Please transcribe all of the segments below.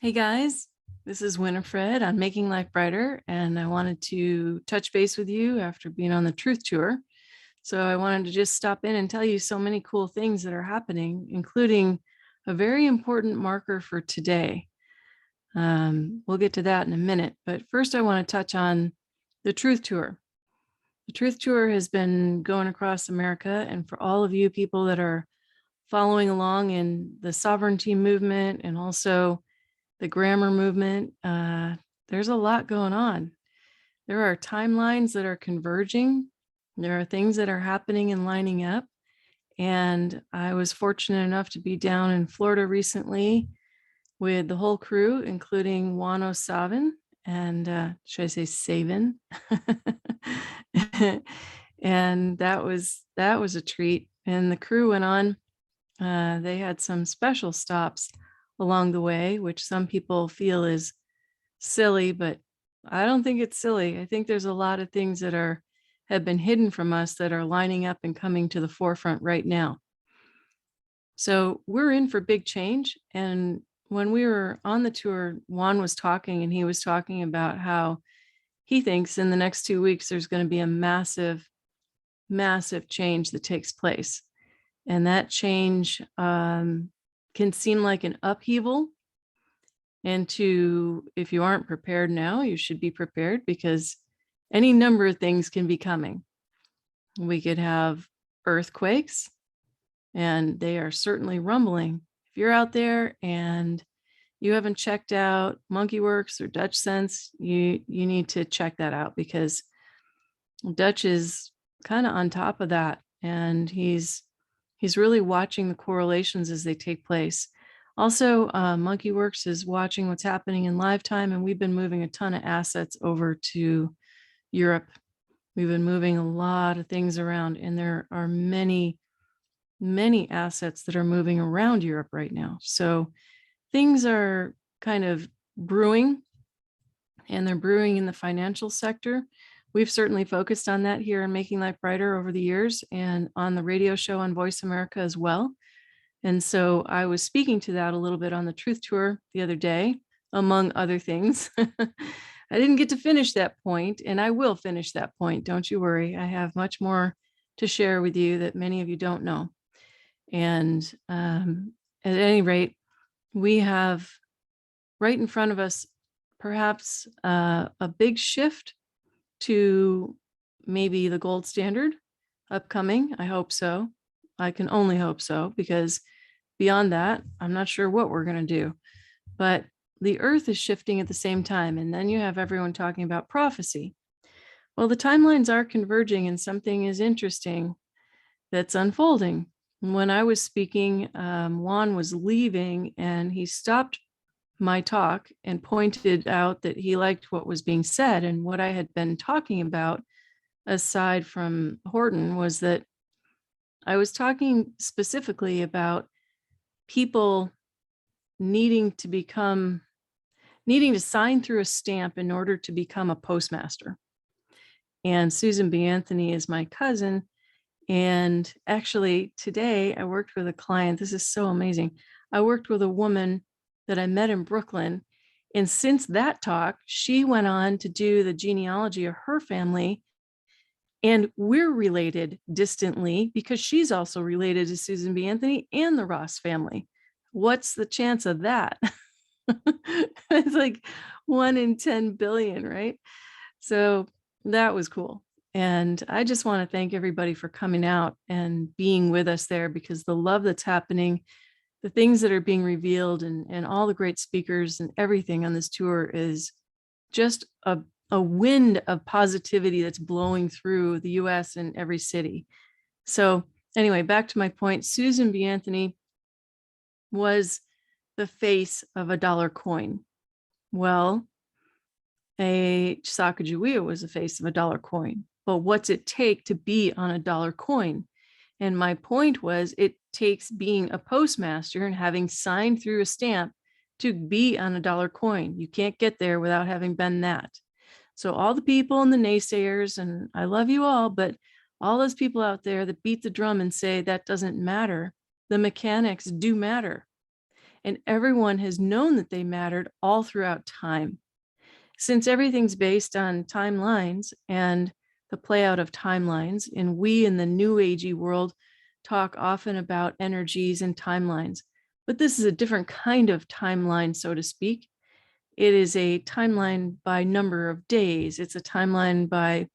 Hey guys, this is Winifred on Making Life Brighter, and I wanted to touch base with you after being on the Truth Tour. So I wanted to just stop in and tell you so many cool things that are happening, including a very important marker for today. We'll get to that in a minute, but first I want to touch on the Truth Tour. The Truth Tour has been going across America, and for all of you people that are following along in the sovereignty movement and also the grammar movement, there's a lot going on. There are timelines that are converging. There are things that are happening and lining up. And I was fortunate enough to be down in Florida recently with the whole crew, including Juan O'Savin and should I say Savin? And that was a treat. And the crew went on. They had some special stops along the way, which some people feel is silly, but I don't think it's silly. I think there's a lot of things that have been hidden from us that are lining up and coming to the forefront right now. So we're in for big change. And when we were on the tour, Juan was talking and he was talking about how he thinks in the next 2 weeks there's going to be a massive, massive change that takes place. And that change can seem like an upheaval. And if you aren't prepared now, you should be prepared because any number of things can be coming. We could have earthquakes, and they are certainly rumbling. If you're out there and you haven't checked out Monkeyworks or Dutch Sense, you need to check that out because Dutch is kind of on top of that, and he's really watching the correlations as they take place. Also, Monkeyworks is watching what's happening in live time, and we've been moving a ton of assets over to Europe. We've been moving a lot of things around, and there are many, many assets that are moving around Europe right now. So things are kind of brewing, and they're brewing in the financial sector. We've certainly focused on that here in Making Life Brighter over the years and on the radio show on Voice America as well. And so I was speaking to that a little bit on the Truth Tour the other day, among other things. I didn't get to finish that point, and I will finish that point. Don't you worry. I have much more to share with you that many of you don't know. And at any rate, we have right in front of us perhaps a big shift to maybe the gold standard upcoming. I hope so. I can only hope so, because beyond that, I'm not sure what we're going to do. But the earth is shifting at the same time. And then you have everyone talking about prophecy. Well, the timelines are converging, and something is interesting that's unfolding. When I was speaking, Juan was leaving, and he stopped my talk and pointed out that he liked what was being said. And what I had been talking about, aside from Horton, was that I was talking specifically about people needing to sign through a stamp in order to become a postmaster. And Susan B. Anthony is my cousin. And actually today I worked with a client. This is so amazing. I worked with a woman that I met in Brooklyn. And since that talk, she went on to do the genealogy of her family. And we're related distantly because she's also related to Susan B. Anthony and the Ross family. What's the chance of that? It's like 1 in 10 billion, right? So that was cool. And I just want to thank everybody for coming out and being with us there, because the love that's happening, the things that are being revealed, and all the great speakers and everything on this tour is just a wind of positivity that's blowing through the US and every city. So anyway, back to my point, Susan B. Anthony was the face of a dollar coin. Well, a Sacagawea was the face of a dollar coin. But what's it take to be on a dollar coin? And my point was, it takes being a postmaster and having signed through a stamp to be on a dollar coin. You can't get there without having been that. So all the people and the naysayers, and I love you all, but all those people out there that beat the drum and say that doesn't matter, the mechanics do matter. and everyone has known that they mattered all throughout time. Since everything's based on timelines and the play out of timelines, and we in the new agey world talk often about energies and timelines, but this is a different kind of timeline, so to speak. It is a timeline by number of days. It's a timeline by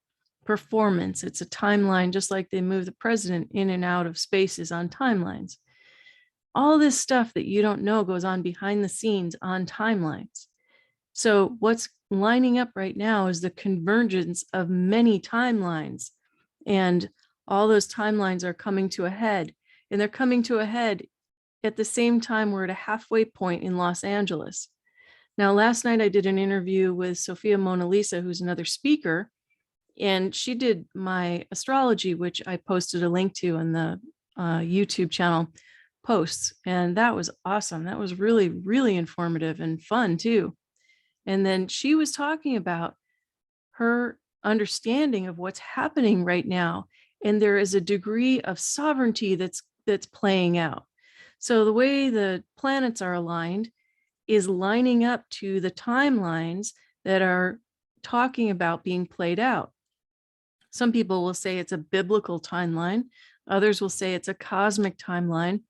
performance. It's a timeline, just like they move the president in and out of spaces on timelines. All this stuff that you don't know goes on behind the scenes on timelines. So what's lining up right now is the convergence of many timelines, and all those timelines are coming to a head, and they're coming to a head at the same time we're at a halfway point in Los Angeles. Now, last night I did an interview with Sophia Mona Lisa, who's another speaker, and she did my astrology, which I posted a link to in the YouTube channel posts. And that was awesome. That was really, really informative and fun too. And then she was talking about her understanding of what's happening right now. And there is a degree of sovereignty that's playing out. So the way the planets are aligned is lining up to the timelines that are talking about being played out. Some people will say it's a biblical timeline. Others will say it's a cosmic timeline.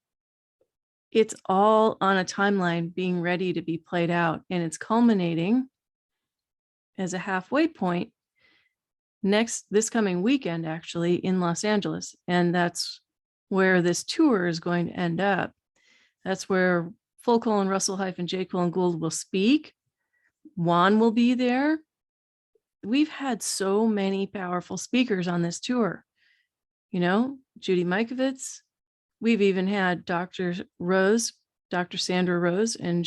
It's all on a timeline being ready to be played out, and it's culminating as a halfway point this coming weekend, actually, in Los Angeles. And that's where this tour is going to end up. That's where Full Colon Russell J. Gould will speak. Juan will be there. We've had so many powerful speakers on this tour. You know, Judy Mikovits. We've even had Dr. Sandra Rose, and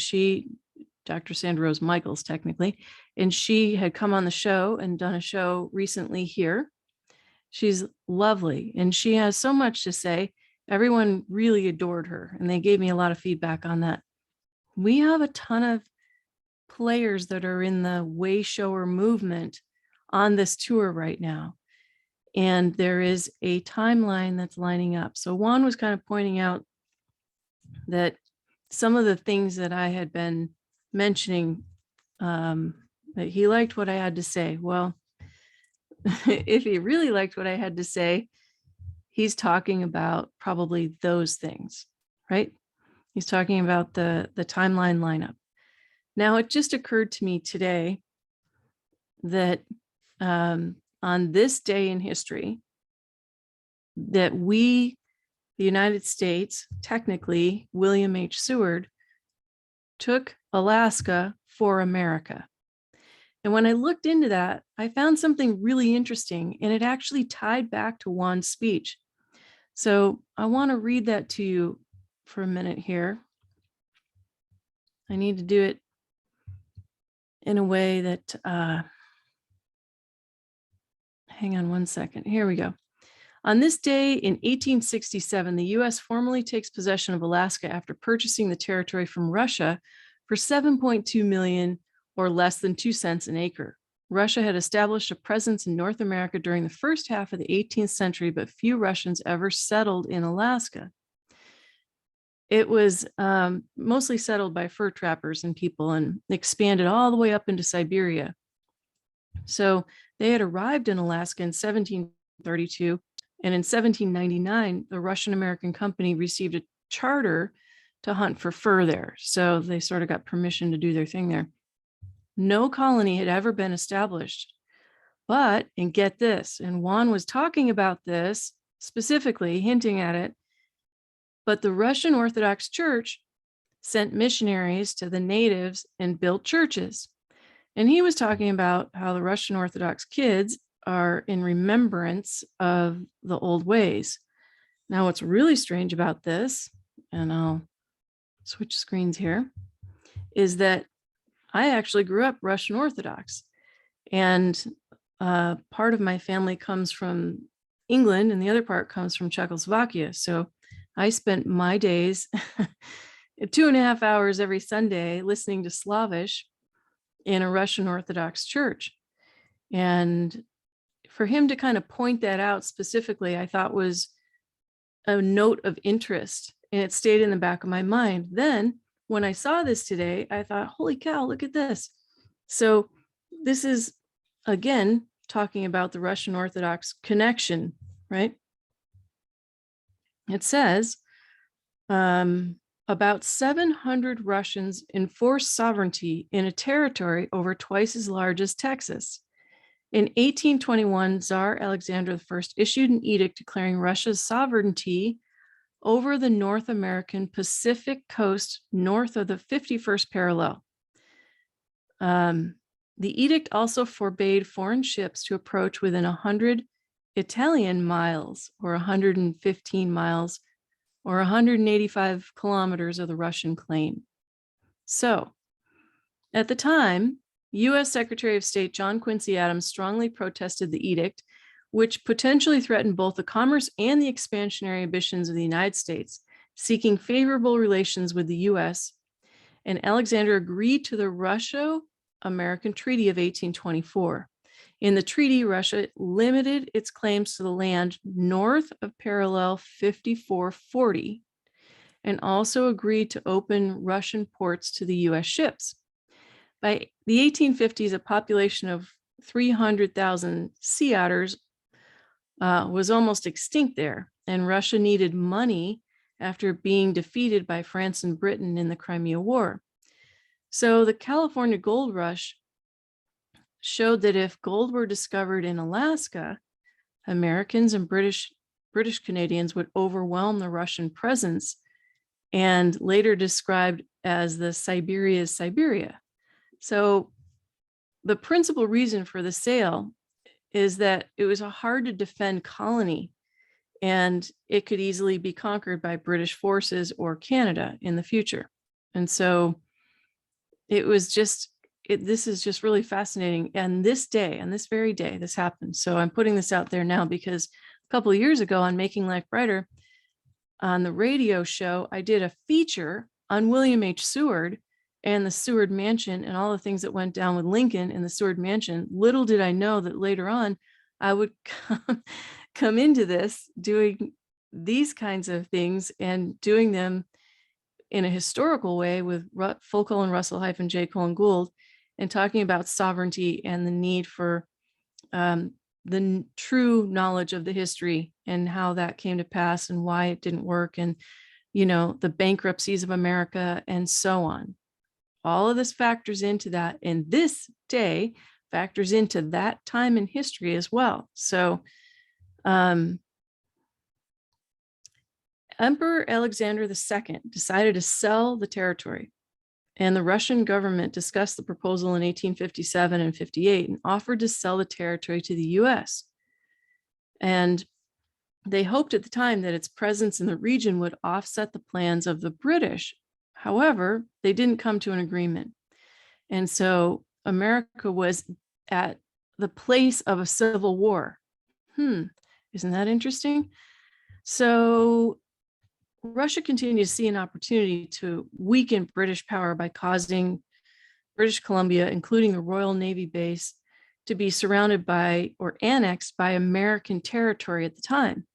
Dr. Sandra Rose Michaels, technically, and she had come on the show and done a show recently here. She's lovely, and she has so much to say. Everyone really adored her, and they gave me a lot of feedback on that. We have a ton of players that are in the way shower movement on this tour right now. And there is a timeline that's lining up. So Juan was kind of pointing out that some of the things that I had been mentioning, that he liked what I had to say. Well, if he really liked what I had to say, he's talking about probably those things, right? He's talking about the timeline lineup. Now, it just occurred to me today that on this day in history, that we, the United States, technically William H Seward, took Alaska for America. And when I looked into that, I found something really interesting, and it actually tied back to Juan's speech. So I want to read that to you for a minute here. I need to do it in a way that, hang on one second. Here we go. On this day in 1867, the U.S. formally takes possession of Alaska after purchasing the territory from Russia for $7.2 million, or less than 2 cents an acre. Russia had established a presence in North America during the first half of the 18th century, but few Russians ever settled in Alaska. It was mostly settled by fur trappers and people, and expanded all the way up into Siberia. So they had arrived in Alaska in 1732, and in 1799, the Russian-American company received a charter to hunt for fur there. So they sort of got permission to do their thing there. No colony had ever been established. But, and get this, and Juan was talking about this specifically, hinting at it, but the Russian Orthodox Church sent missionaries to the natives and built churches. And he was talking about how the Russian Orthodox kids are in remembrance of the old ways. Now, what's really strange about this, and I'll switch screens here, is that I actually grew up Russian Orthodox, and part of my family comes from England and the other part comes from Czechoslovakia. So I spent my days 2.5 hours every Sunday listening to Slavish in a Russian Orthodox church. And for him to kind of point that out specifically, I thought was a note of interest, and it stayed in the back of my mind. Then when I saw this today, I thought, holy cow, look at this. So this is, again, talking about the Russian Orthodox connection, right? It says about 700 Russians enforced sovereignty in a territory over twice as large as Texas. In 1821, Tsar Alexander I issued an edict declaring Russia's sovereignty over the North American Pacific coast north of the 51st parallel. The edict also forbade foreign ships to approach within 100 Italian miles, or 115 miles, or 185 kilometers of the Russian claim. So, at the time, U.S. Secretary of State John Quincy Adams strongly protested the edict, which potentially threatened both the commerce and the expansionary ambitions of the United States, seeking favorable relations with the U.S., and Alexander agreed to the Russo-American Treaty of 1824. In the treaty, Russia limited its claims to the land north of parallel 5440 and also agreed to open Russian ports to the U.S. ships. By the 1850s, a population of 300,000 sea otters was almost extinct there, and Russia needed money after being defeated by France and Britain in the Crimea War. So the California gold rush showed that if gold were discovered in Alaska, Americans and British Canadians would overwhelm the Russian presence, and later described as the Siberia's Siberia. So the principal reason for the sale is that it was a hard to defend colony, and it could easily be conquered by British forces or Canada in the future. And so it was just, this is just really fascinating. And this day, on this very day, this happened. So I'm putting this out there now because a couple of years ago on Making Life Brighter, on the radio show, I did a feature on William H Seward and the Seward Mansion and all the things that went down with Lincoln and the Seward Mansion. Little did I know that later on I would come into this doing these kinds of things and doing them in a historical way with Fulco Russell J. Gould, and talking about sovereignty and the need for the true knowledge of the history and how that came to pass and why it didn't work, and, you know, the bankruptcies of America and so on. All of this factors into that, and this day factors into that time in history as well. So Emperor Alexander II decided to sell the territory, and the Russian government discussed the proposal in 1857 and 58 and offered to sell the territory to the US. And they hoped at the time that its presence in the region would offset the plans of the British. However, they didn't come to an agreement. And so America was at the place of a civil war. Isn't that interesting? So Russia continued to see an opportunity to weaken British power by causing British Columbia, including the Royal Navy base, to be surrounded by or annexed by American territory at the time.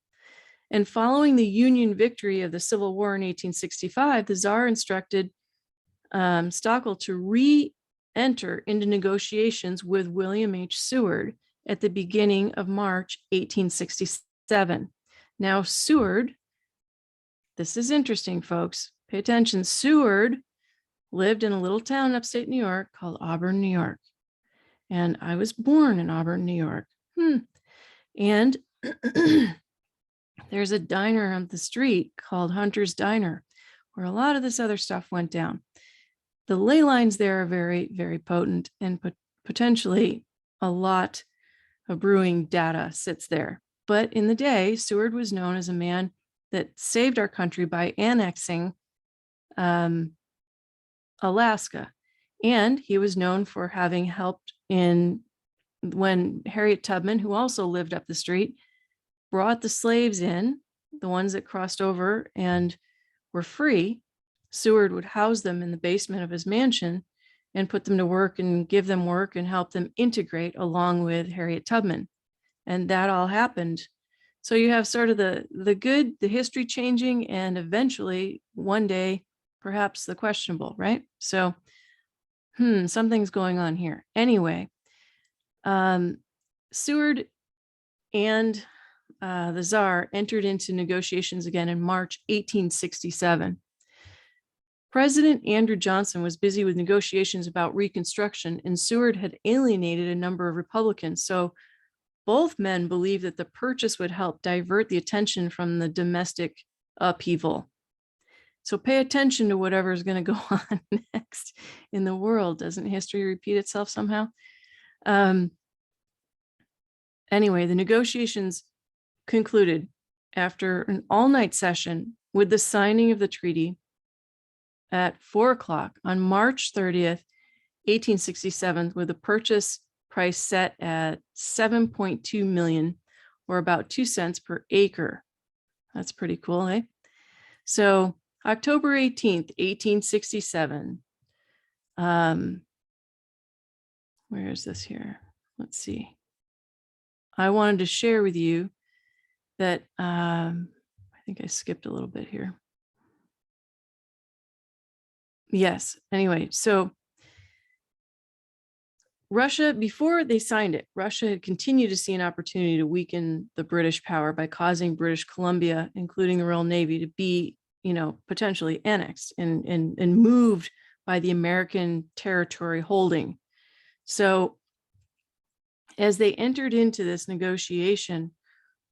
And following the Union victory of the Civil War in 1865, the Tsar instructed Stockel to re-enter into negotiations with William H Seward at the beginning of March 1867. Now, Seward, this is interesting, folks. Pay attention. Seward lived in a little town in upstate New York called Auburn, New York. And I was born in Auburn, New York. And there's a diner on the street called Hunter's Diner, where a lot of this other stuff went down. The ley lines there are very, very potent, and potentially a lot of brewing data sits there. But in the day, Seward was known as a man that saved our country by annexing Alaska. And he was known for having helped in when Harriet Tubman, who also lived up the street, brought the slaves in, the ones that crossed over and were free. Seward would house them in the basement of his mansion and put them to work and give them work and help them integrate along with Harriet Tubman. And that all happened. So you have sort of the good, the history changing, and eventually one day, perhaps the questionable, right? So, something's going on here. Anyway, Seward and the Tsar entered into negotiations again in March 1867. President Andrew Johnson was busy with negotiations about Reconstruction, and Seward had alienated a number of Republicans. So both men believed that the purchase would help divert the attention from the domestic upheaval. So pay attention to whatever is going to go on next in the world. Doesn't history repeat itself somehow? Anyway, the negotiations concluded after an all-night session with the signing of the treaty at 4:00 on March 30th, 1867, with the purchase price set at $7.2 million, or about 2 cents per acre. That's pretty cool, eh? So October 18th, 1867. Where is this here? Let's see. I wanted to share with you that I think I skipped a little bit here. Yes. Anyway, so Russia, before they signed it, Russia had continued to see an opportunity to weaken the British power by causing British Columbia, including the Royal Navy, to be, potentially annexed and moved by the American territory holding. So as they entered into this negotiation,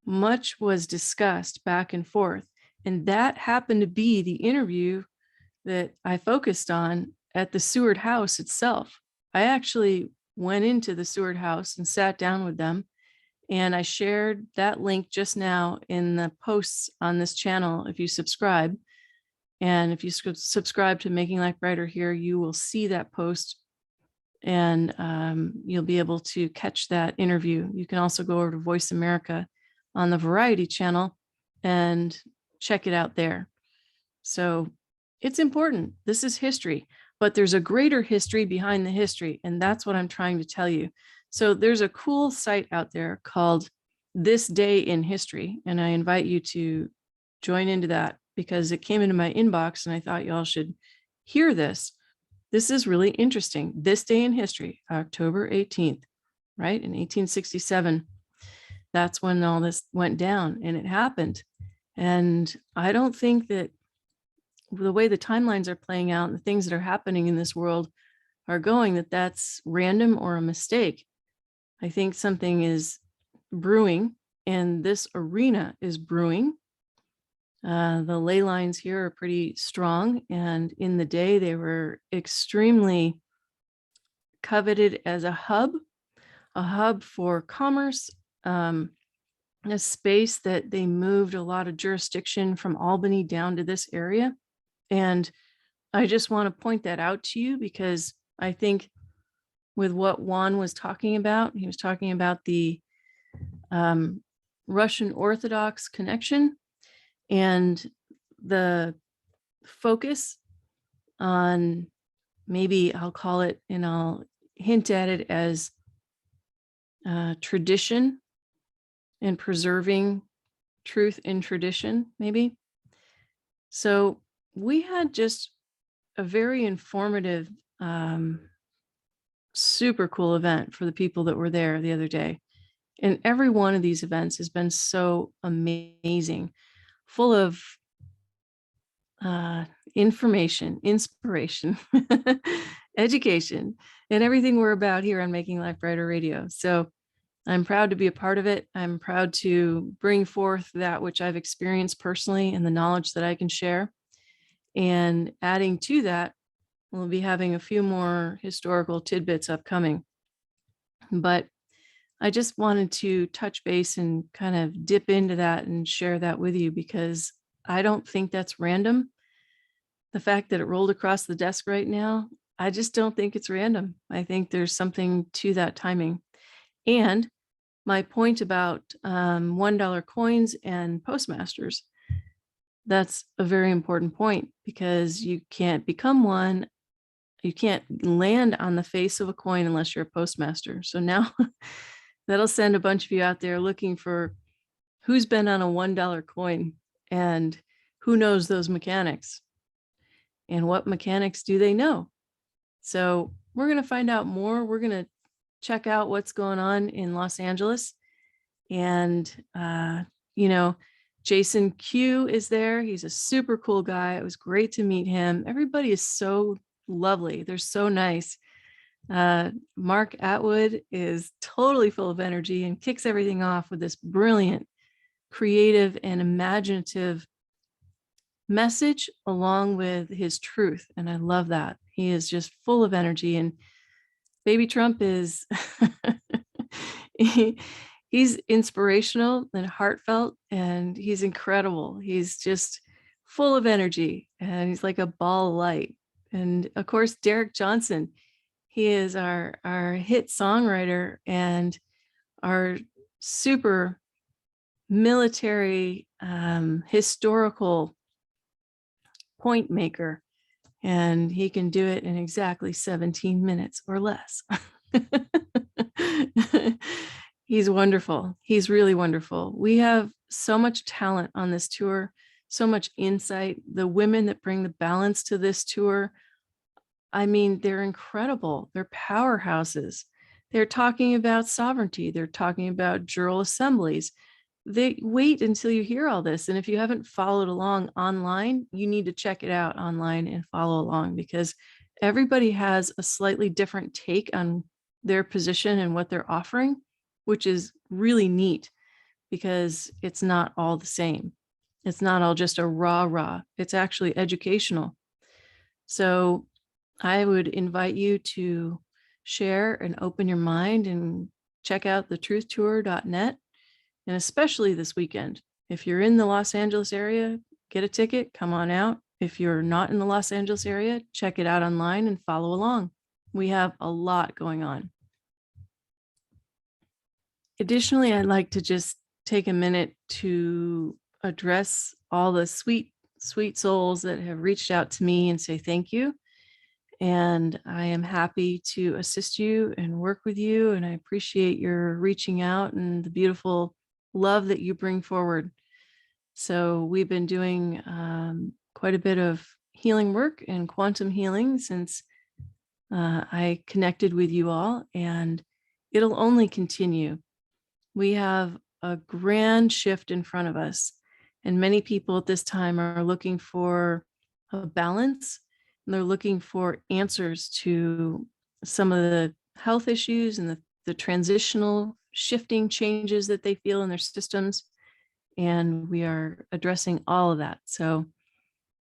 much was discussed back and forth. And that happened to be the interview that I focused on at the Seward House itself. I actually went into the Seward House and sat down with them. And I shared that link just now in the posts on this channel if you subscribe. And if you subscribe to Making Life Brighter here, you will see that post and you'll be able to catch that interview. You can also go over to Voice America on the Variety channel and check it out there. So it's important. This is history, but there's a greater history behind the history. And that's what I'm trying to tell you. So there's a cool site out there called This Day in History. And I invite you to join into that because it came into my inbox and I thought y'all should hear this. This is really interesting. This Day in History, October 18th, right? In 1867. That's when all this went down and it happened. And I don't think that the way the timelines are playing out and the things that are happening in this world are going, that that's random or a mistake. I think something is brewing and this arena is brewing. The ley lines here are pretty strong. And in the day, they were extremely coveted as a hub for commerce, a space that they moved a lot of jurisdiction from Albany down to this area. And I just want to point that out to you because I think with what Juan was talking about, he was talking about the Russian Orthodox connection and the focus on, maybe I'll call it, and I'll hint at it as tradition and preserving truth in tradition, maybe. So we had just a very informative, super cool event for the people that were there the other day. And every one of these events has been so amazing, full of information, inspiration, education, and everything we're about here on Making Life Brighter Radio. So I'm proud to be a part of it. I'm proud to bring forth that which I've experienced personally and the knowledge that I can share. And adding to that, we'll be having a few more historical tidbits upcoming. But I just wanted to touch base and kind of dip into that and share that with you because I don't think that's random. The fact that it rolled across the desk right now, I just don't think it's random. I think there's something to that timing. And my point about $1 coins and postmasters, that's a very important point because you can't become one. You can't land on the face of a coin unless you're a postmaster. So now that'll send a bunch of you out there looking for who's been on a $1 coin and who knows those mechanics. and what mechanics do they know? So we're going to find out more. We're going to check out what's going on in Los Angeles. And, you know, Jason Q is there. He's a super cool guy. It was great to meet him. Everybody is so lovely. They're so nice. Mark Atwood is totally full of energy and kicks everything off with this brilliant, creative, and imaginative message along with his truth. And I love that. He is just full of energy. And Baby Trump is he's inspirational and heartfelt, and he's incredible. He's just full of energy, and he's like a ball of light. And of course, Derek Johnson, he is our hit songwriter and our super military historical point maker. And he can do it in exactly 17 minutes or less. He's wonderful. He's really wonderful. We have so much talent on this tour, so much insight. The women that bring the balance to this tour, I mean, they're incredible. They're powerhouses. They're talking about sovereignty. They're talking about jural assemblies. They wait until you hear all this. And if you haven't followed along online, you need to check it out online and follow along, because everybody has a slightly different take on their position and what they're offering, which is really neat because it's not all the same. It's not all just a rah. It's actually educational. So I would invite you to share and open your mind and check out the TruthTour.net. And especially this weekend, if you're in the Los Angeles area, get a ticket, come on out. If you're not in the Los Angeles area, check it out online and follow along. We have a lot going on. Additionally, I'd like to just take a minute to address all the sweet souls that have reached out to me and say thank you. And I am happy to assist you and work with you. And I appreciate your reaching out and the beautiful love that you bring forward. So we've been doing quite a bit of healing work and quantum healing since I connected with you all, and it'll only continue. We have a grand shift in front of us, and many people at this time are looking for a balance, and they're looking for answers to some of the health issues and the transitional shifting changes that they feel in their systems. And we are addressing all of that. So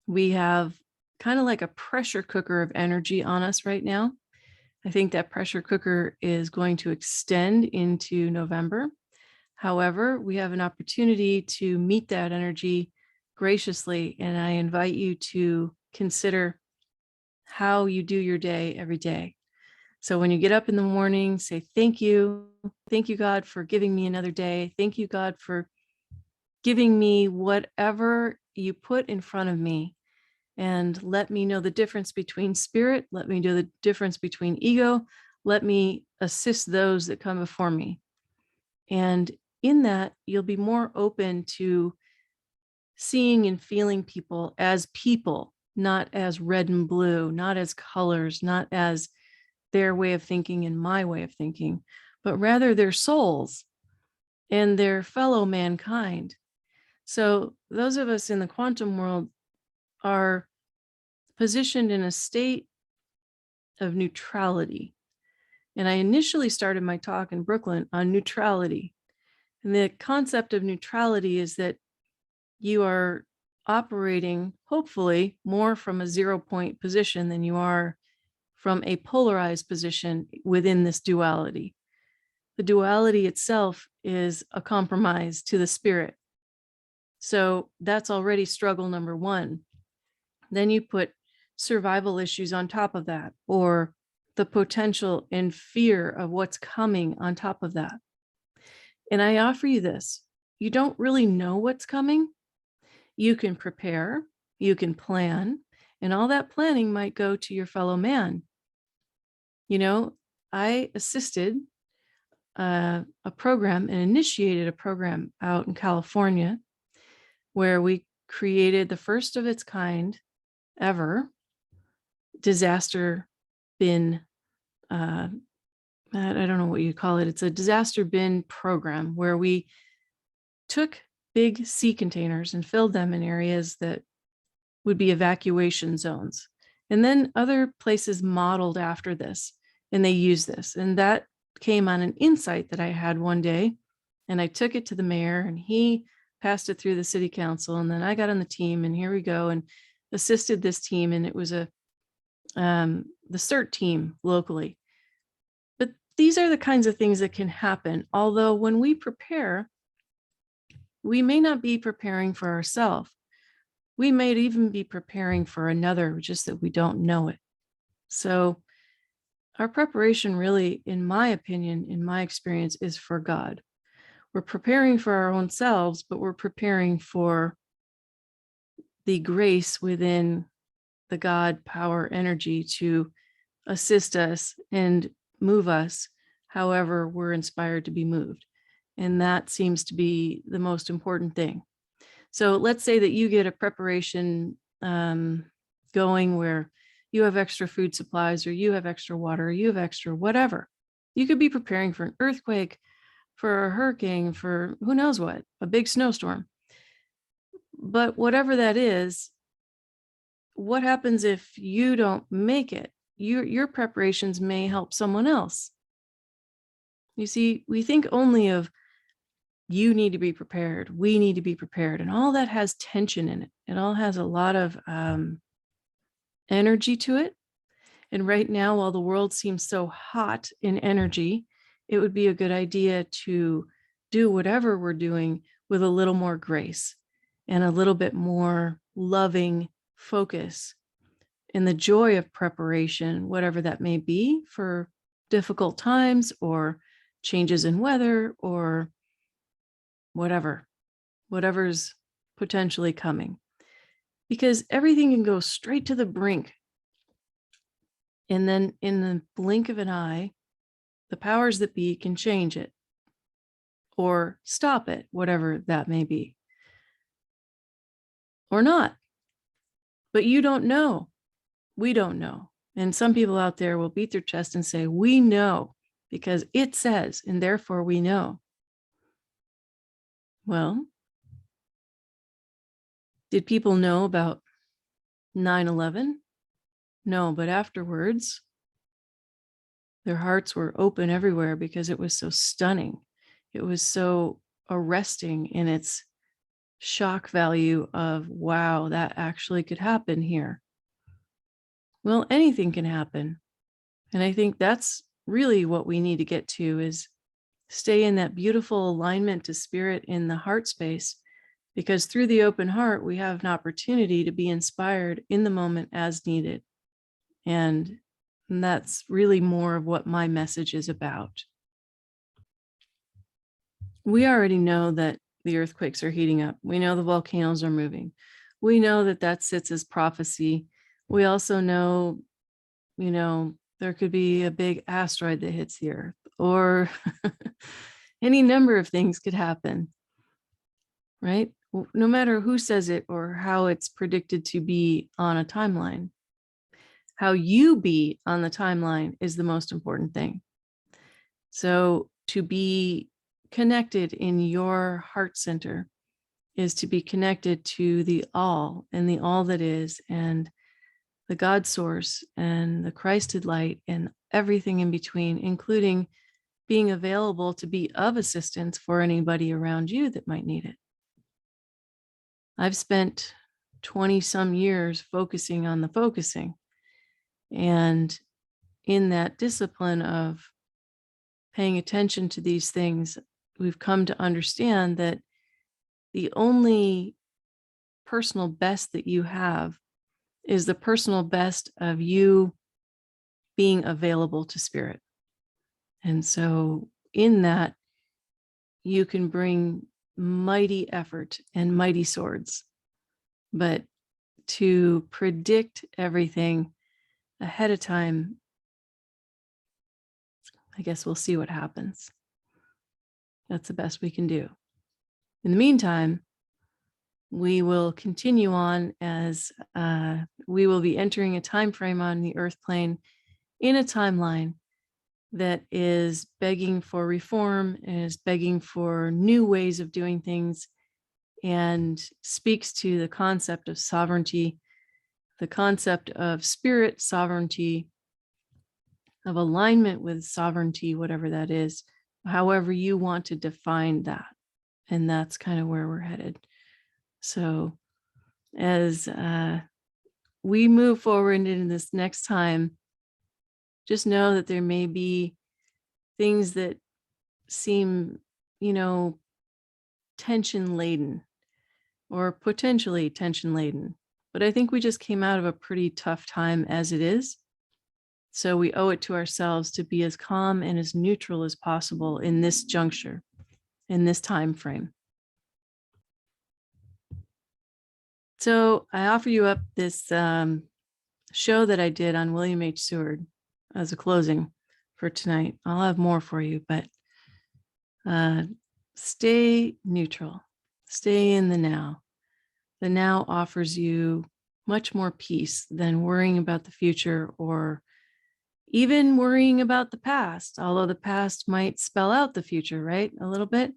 we have kind of like a pressure cooker of energy on us right now. I think that pressure cooker is going to extend into November. However, we have an opportunity to meet that energy graciously. And I invite you to consider how you do your day every day. So when you get up in the morning, say, thank you. Thank you, God, for giving me another day. Thank you, God, for giving me whatever you put in front of me. And let me know the difference between spirit. Let me know the difference between ego. Let me assist those that come before me. And in that, you'll be more open to seeing and feeling people, not as red and blue, not as colors, not as their way of thinking and my way of thinking, but rather their souls and their fellow mankind. So those of us in the quantum world are positioned in a state of neutrality. And I initially started my talk in Brooklyn on neutrality. And the concept of neutrality is that you are operating, hopefully, more from a 0 point position than you are from a polarized position within this duality. The duality itself is a compromise to the spirit. So that's already struggle number one. Then you put survival issues on top of that, or the potential and fear of what's coming on top of that. And I offer you this. You don't really know what's coming. You can prepare, you can plan, and all that planning might go to your fellow man. You know, I assisted a program and initiated a program out in California where we created the first of its kind ever disaster bin. I don't know what you call it. It's a disaster bin program where we took big sea containers and filled them in areas that would be evacuation zones. And then other places modeled after this, and they used this. And that came on an insight that I had one day. And I took it to the mayor, and he passed it through the city council. And then I got on the team, and here we go, and assisted this team. And it was the CERT team locally. But these are the kinds of things that can happen. Although when we prepare, we may not be preparing for ourselves. We may even be preparing for another, just that we don't know it. So our preparation really, in my opinion, in my experience, is for God. We're preparing for our own selves, but we're preparing for the grace within the God power energy to assist us and move us however we're inspired to be moved. And that seems to be the most important thing. So let's say that you get a preparation going where you have extra food supplies, or you have extra water, or you have extra whatever. You could be preparing for an earthquake, for a hurricane, for who knows what, a big snowstorm. But whatever that is, what happens if you don't make it? Your preparations may help someone else. You see, we think only of you need to be prepared, we need to be prepared, and all that has tension in it. It all has a lot of energy to it. And right now, while the world seems so hot in energy, it would be a good idea to do whatever we're doing with a little more grace and a little bit more loving focus, and the joy of preparation, whatever that may be, for difficult times or changes in weather or whatever's potentially coming. Because everything can go straight to the brink. And then in the blink of an eye, the powers that be can change it or stop it, whatever that may be. Or not. But you don't know. We don't know. And some people out there will beat their chest and say, we know, because it says, and therefore we know. Well, did people know about 9/11? No, but afterwards, their hearts were open everywhere because it was so stunning. It was so arresting in its shock value of, wow, that actually could happen here. Well, anything can happen. And I think that's really what we need to get to, is stay in that beautiful alignment to spirit in the heart space, because through the open heart, we have an opportunity to be inspired in the moment as needed. And that's really more of what my message is about. We already know that the earthquakes are heating up. We know the volcanoes are moving. We know that that sits as prophecy. We also know, there could be a big asteroid that hits the earth, or any number of things could happen, right? No matter who says it or how it's predicted to be on a timeline. How you be on the timeline is the most important thing. So to be connected in your heart center is to be connected to the all, and the all that is, and the God source, and the Christed light, and everything in between, including being available to be of assistance for anybody around you that might need it. I've spent 20 some years focusing on the focusing. And in that discipline of paying attention to these things, we've come to understand that the only personal best that you have is the personal best of you being available to spirit. And so in that, you can bring mighty effort and mighty swords. But to predict everything ahead of time, I guess we'll see what happens. That's the best we can do. In the meantime, we will continue on as we will be entering a time frame on the earth plane in a timeline that is begging for reform, is begging for new ways of doing things, and speaks to the concept of sovereignty, the concept of spirit sovereignty, of alignment with sovereignty, whatever that is, however you want to define that. And that's kind of where we're headed. So as we move forward into this next time, just know that there may be things that seem, tension laden or potentially tension laden. But I think we just came out of a pretty tough time as it is. So we owe it to ourselves to be as calm and as neutral as possible in this juncture, in this time frame. So I offer you up this show that I did on William H Seward as a closing for tonight. I'll have more for you, but stay neutral, stay in the now. The now offers you much more peace than worrying about the future or even worrying about the past, although the past might spell out the future, right? A little bit.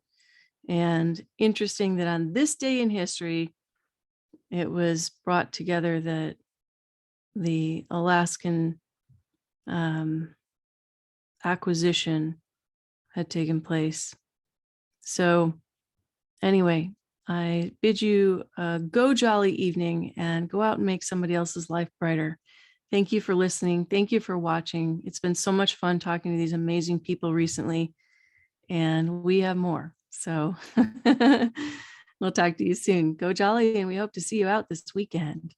And interesting that on this day in history, it was brought together that the Alaskan acquisition had taken place. So anyway, I bid you a go jolly evening and go out and make somebody else's life brighter. Thank you for listening. Thank you for watching. It's been so much fun talking to these amazing people recently, and we have more. So we'll talk to you soon. Go jolly, and we hope to see you out this weekend.